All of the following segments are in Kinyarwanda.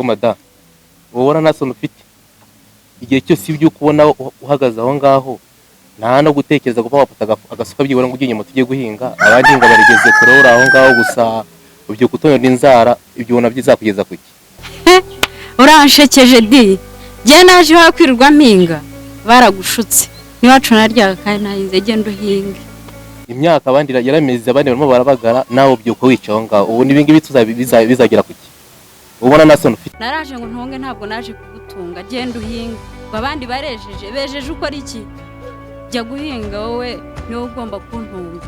Mada wowe nta soni ufite igihe cyose ibyo kubona uhagaze aho ngaho nta no gutekereza kuva wapata agasuka byibona ngo ugiye mu tujye guhinga abandi hinga barigeze kure uri aho ngaho gusa ubyo kutonora inzara ibyo ubona byizakugeza kuki uranshekeje di je naje wakwirirwa mpinga baragushutse niwacu naryaga kandi nahinze genda uhinge imyaka abandi yarameze abandi barimo barabagara nawe byuko wicaho ngaho ubu nibingi bizagira kuki ubona nta soni ufite naraje ngo ntonge ntabwo naje kugutunga genda uhinga abandi bejeje ukora iki jya guhinga wowe niwe ugomba kuntunga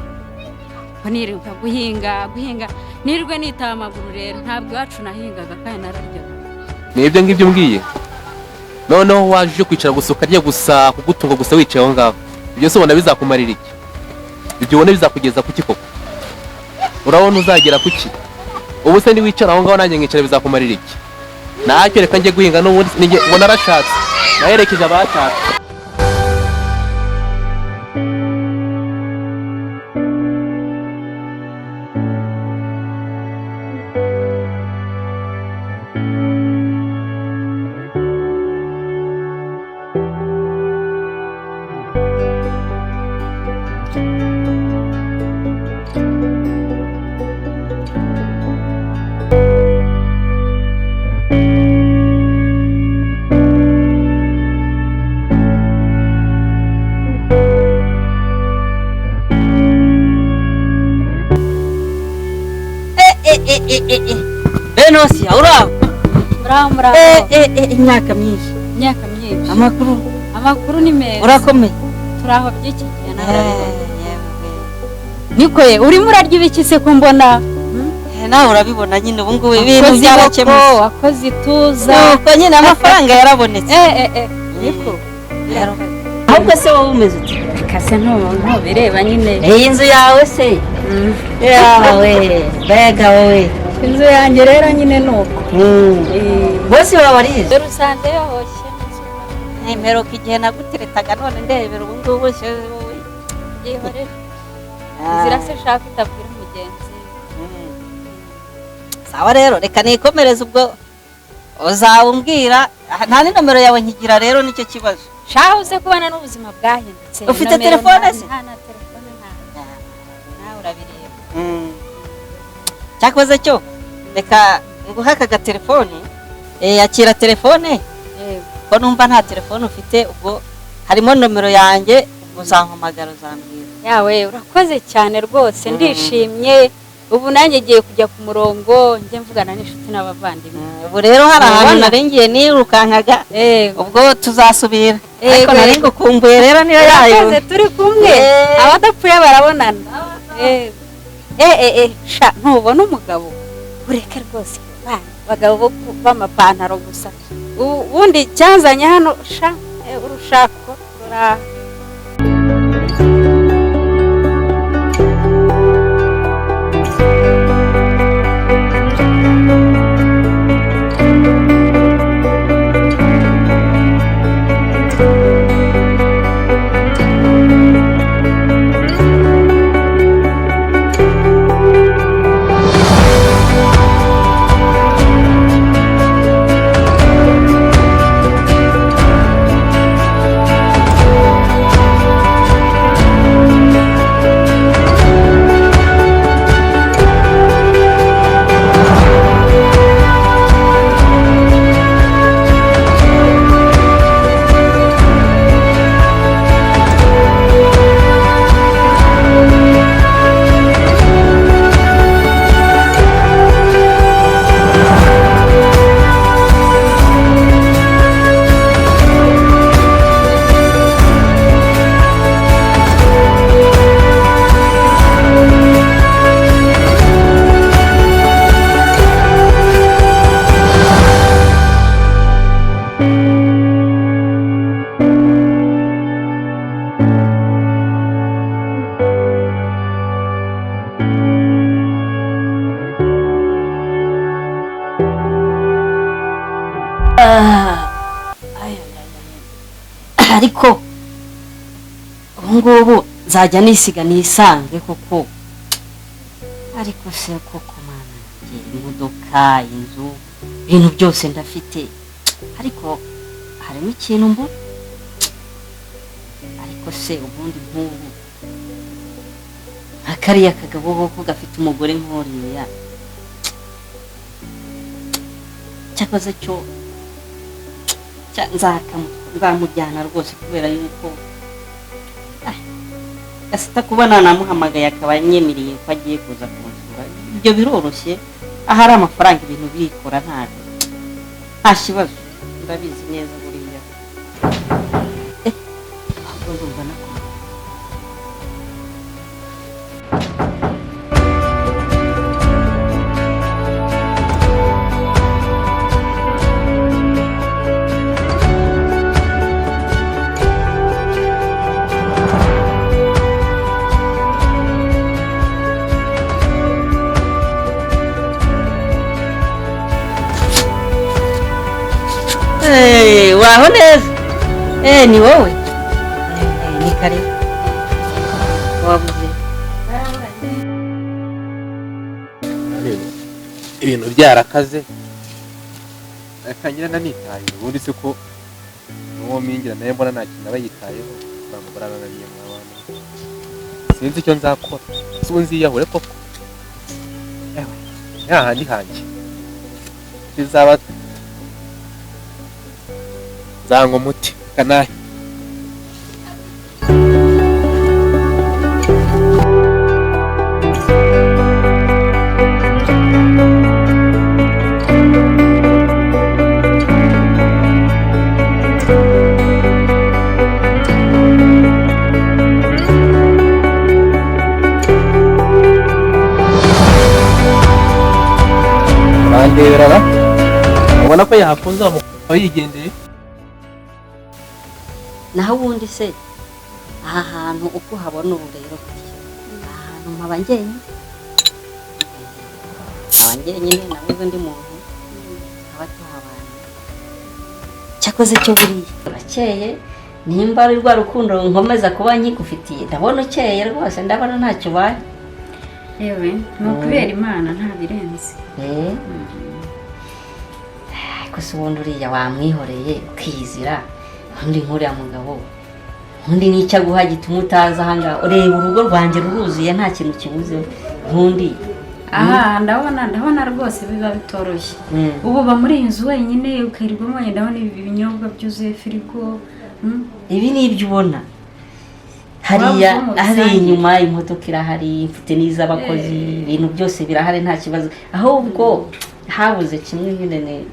nirirwa guhinga nirwe nitaha amaguru rero ntabwo iwacu nahingaga kandi nararyaga nibyo ngibyo mbwiye noneho waje kwicara gusa ukarya gusa kugutunga gusa wicaye aho ngaho ibyo se ubona bizakumarira iki ibyo ubona bizakugeza kuki koko urabona uzagera kuki ubu se niwicara aho ngaho nanjye nkicara bizakumarira iki nacyo reka njye guhinga n'ubundi ngo narashatse naherekeje abatashatse Benosi urao bravo imyaka myinshi amakuru ni meza urakomeye turaho byiki niko ye urimo urarya ibiki se ko mbona nawe urabibona nyine ubu ngubu ibintu byarakemuye wakoze ituza nuko nyine amafaranga yarabonetse niko ahubwo se wowe umeze uti kase nto bireba nyine iyi nzu yawe se yawe mbega wowe inzu yanjye rero nyine nuko bose babarize rusande yohoshye nimero kigihe naguteretaga none ndebera ubu ngubu se wowe yihorera zirase shaka itabwira umugenzi sawa rero reka nikomereza ubwo uzawumbwira nta nimero yawe nkigira rero nicyo kibazo shaho uze kubana n'ubuzima bwahindutse ufite telefone se nta telefone nawe urabireba cyakoze cyo reka nguha aka telefone yakira telefone ko numva nta telefone ufite ubwo harimo nomero yanjye uzampamagara uzambwira yawe urakoze cyane rwose ndishimye ubu nanjye giye kujya ku murongo njye mvugana n'inshuti n'abavandimwe ubu rero hari ahantu narengiye nirukankaga ubwo tuzasubira ariko nari ngukumbuye rero niyo yayo turi kumwe abadapfuye barabonana sha ntubona umugabo ureke rwose abagabo b'amapantaro gusa ubundi cyanzanye hano sha urushako ruraha ariko ubu ngubu nzajya nisiga nisange kuko ariko se koko mana imodoka inzu ibintu byose ndafite ariko harimo ikintu mbona ariko se ubundi nk'ubu akariya kagabo ko gafite umugore nk'uriya cyakoze cyo nzamujyana rwose kubera yuko gasita kuba nanamuhamagaye akaba anyemereye ko agiye kuza kunsura ibyo biroroshye ahari amafaranga ibintu birikora nta kibazo ndabizi neza buriya ahubwo ndumva nakora waho neza ni wowe ni kare wabuze ibintu byarakaze akangira nanitaye ubundi se ko uwo mingira naye mbona nta kintu aba yitayeho bamubara naniye mwabana sinzi icyo nzakora nziyahure koko yahandi hanjye bizaba nzanga umuti kanahe bandebera ubona ko yahakunze aho yigendeye naho ubundi se aha hantu uko habona ubu rero aha hantu nkaba njyenyine nabuze undi muntu nkaba tuhabana cyakoze cyo buriya urakeye nimba ari rwa rukundo nkomeza kuba nkigufitiye ndabona ukeye rwose ndabona ntacyo ubaye yewe ni ukubera imana nta birenze ariko se ubundi uriya wamwihoreye ukizira undi nkuriya mugabo undi nicyo aguha gituma utaza ahangaha ureba urugo rwanjye ruruzuye nta kintu kibuze nkundi aha ndabona rwose biba bitoroshye ubu ba muri iyi nzu wenyine ukirirwamo ndabona ibinyobwa byuzuye firigo ibi ni ibyo ubona hariya hari inyuma imodoka irahari mfite n'iz'abakozi ibintu byose birahari nta kibazo ahubwo habuze kimwe nyine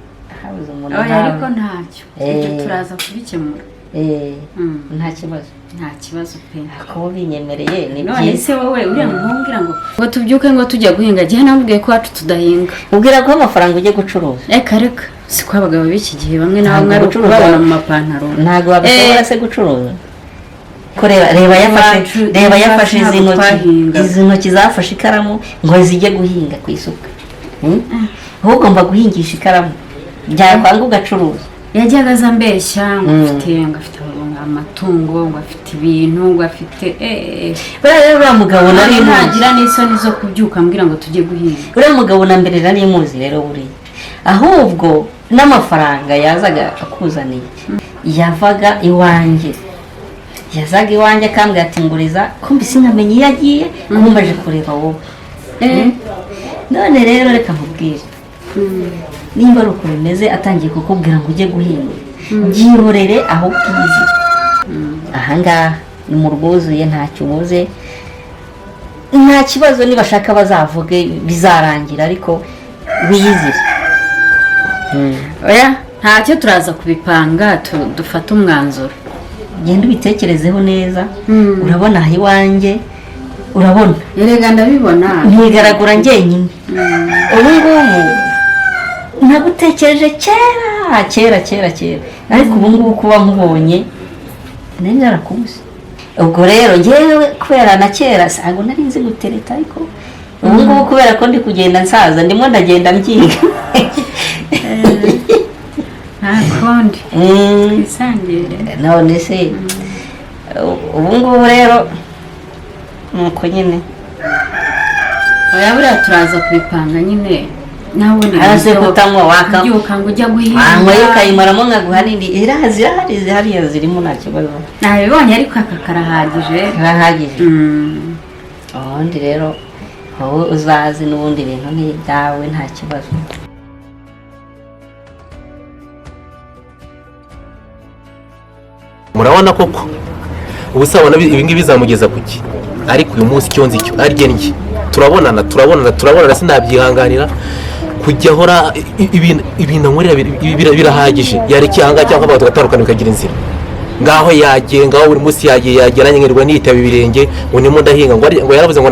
habuze umuntu ariko ntacyo ibyo turaza kubikemura nta kibazo pe ako binyemereye ni byiza none se wowe uriya mumbwira ngo tubyuke ngo tujya guhinga gihe nambwiye ko wacu tudahinga ubwira ko amafaranga ugiye gucuruza reka si ko abagabo b'iki gihe bamwe na bamwe ari ukubabona mu mapantaro ntabwo babishobora se gucuruza ko reba yafashe izi ntoki zafashe ikaramu ngo zijye guhinga ku isuka wowe ugomba guhingisha ikaramu byakwanga ugacuruza yajyaga aza mbeshya ngo afite amatungo ngo afite ibintu ngo afite uriya mugabo nari muzi ntagira n'isoni zo kubyuka ambwira ngo tujye guhinga uriya mugabo na mbere nari muzi rero buriya ahubwo n'amafaranga yazaga akuzaniye yavaga iwanjye akambwira ati nguriza kumbi sinamenye iyo agiye nkumbaje kureba wowe none rero reka nkubwire nimba ari uko bimeze atangiye kukubwira ngo ujye guhinga byihorere aho bwize ahangaha ni mu rwuzuye ntacyo ubuze nta kibazo nibashaka bazavuge bizarangira ariko wiyizire oya ntacyo turaza kubipanga dufate umwanzuro genda ubitekerezeho neza urabona aha iwanjye urabona erega ndabibona ntigaragura njyenyine ubu ngubu nagutekereje kera ariko ubu ngubu kuba nkubonye nari narakubuze ubwo rero ngewe kubera na kera ntabwo nari nzi gutereta ariko ubu ngubu kubera ko ndi kugenda nsaza ndimo ndagenda mbyiga nta nta kundi twisangire. none se ubu ngubu rero nuko nyine oya buriya turaza kubipanga nyine nawe ni haraze kutanywa waka byuka ngo ujya guhinga wanywa ukayimaramo nkaguha n'indi zirahari hariya zirimo nta kibazo nabibonye ariko aka karahagije karahagije ubundi rero wowe uzazi n'ubundi bintu ni ibyawe nta kibazo. murabona koko ubusabana ibingibi bizamugeza kuki ariko uyu munsi icyo nzi cyo arye njye turabonana sinabyihanganira kujya ahora ibintu nkorera birahagije yarekeye ahangaha cyangwa abantu tugatandukana bikagira inzira ngaho yagiye ngaho buri munsi yagiye nanyenyerwa niyitaba ibirenge ngo ndimo ndahinga ngo yaravuze ngo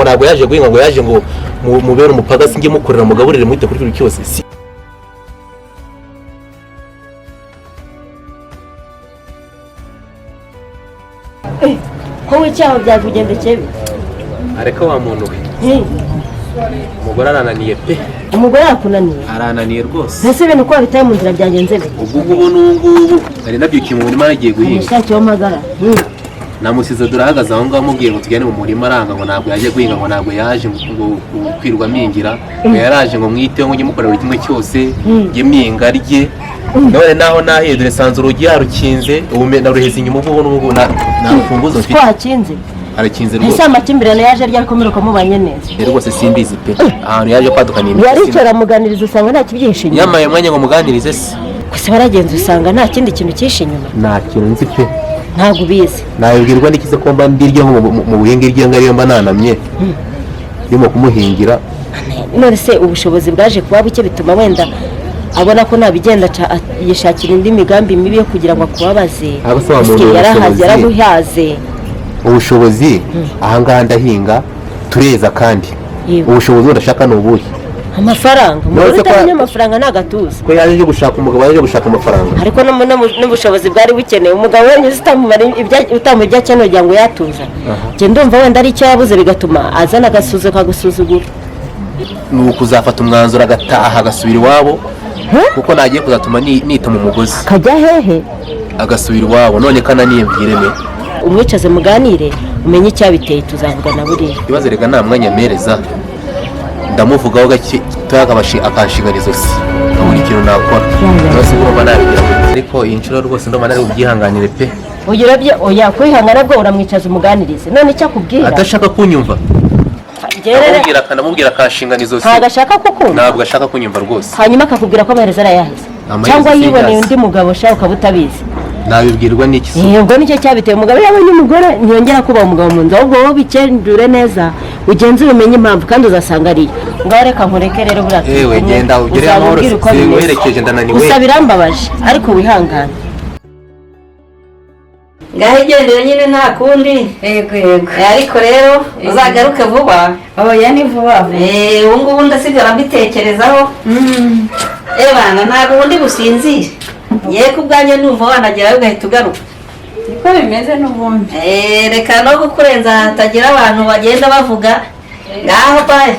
ntabwo yaje guhinga ngo yaje ngo mubere umupagasi njye mukorera mugaburire mwite kuri buri cyose ko w'icyaho byakugendekeye areka wa muntu we umugore arananiye pe umugore yakunaniye arananiye rwose mbese ibintu uko wabitaye mu nzira byagenze be ubwo n'ubungubu nari nabyukiye mu murima nagiye guhinga nishakiye amagara namusize durahagaze aho ngaho mubwiye ngo tujyane mu murima aranga ngo ntabwo yaje guhinga ngo ntabwo yaje ngo kwirwa mingira ngo yaraje ngo mwiteho ngo njye mukorera buri kimwe cyose njye minga rye none naho nahindure sanze urugi yarukinze ubu naruheze inyuma ubwo n'ubwo nta rufunguzo mfite twakinze arakinze rwose ese amakimbirane yaje ryakomeruka mubanye neza rwose simbizi pe ahantu yaje kwadukana ibintu yaricara muganiriza usanga nta kibyihishe inyuma yamaye umwanya ngo muganirize se gusa baragenze usanga nta kindi kintu cyishe inyuma nta kintu nzi pe ntabwo ubizi nabibwirwa n'ikize ko mba ndirya mu buhinga iryo ngariyo mba nanamye ndimo kumuhingira none se ubushobozi bwaje kuba buke bituma wenda abona ko nabigenda yishakira indi migambi mibi yo kugira ngo akubabaze yarahaze yarabuhaze ubushobozi ahangaha ndahinga tureza kandi ubushobozi ndashaka ni ubuhe amafaranga umuntu utamenya amafaranga nagatuza ko yaje gushaka umugabo yaje gushaka amafaranga ariko n'ubushobozi bwari bukeneye umugabo wenyine utamuha ibyo akeneye kugira ngo yatuza njye ndumva wenda ari icyo yabuze bigatuma azana kagusuzugura ni ukuzafata umwanzuro agataha agasubira iwabo kuko nagiye kuzatuma nita mu mugozi akajya hehe agasubira iwabo none kananiyemvireme umwicaze muganire umenye icyabiteye tuzavugana buriya ibibazo reka nta mwanya mpereza ndamuvugaho gake akanshinganiza izosi buri kintu nakora rwose ngomba nabigira ariko iyi nshuro rwose ndumva nari bubyihanganire pe ugira byo oya kwihangana bwo uramwicaza umuganirize none icyo akubwira adashaka kunyumva akamubwira akanshinganiza izosi ntabwo ashaka kukumva ntabwo ashaka kunyumva rwose hanyuma akakubwira ko amaherezo arayaheze cyangwa yiboneye undi mugabo ushaka ukaba utabizi nabibwirwa n'iki se ubwo nicyo cyabiteye umugabo yabonye umugore ntiyongera kuba umugabo mu nzu ahubwo wowe ubikendure neza ugenzure umenye impamvu kandi uzasanga ariyo ngaho reka nkureke rero buriya yewe genda ugere amahoro werekeje ndananiwe gusa birambabaje ariko wihangane ngaho igendere nyine nta kundi yego ariko rero uzagaruke vuba oya ni vuba ubu ngubu ndasigara mbitekerezaho bana ntabwo ubundi businzire yewe ko ubwanjye numva wanagerayo ugahita ugaruka niko bimeze n'ubundi reka no kukurenza hatagira abantu bagenda bavuga ngaho baye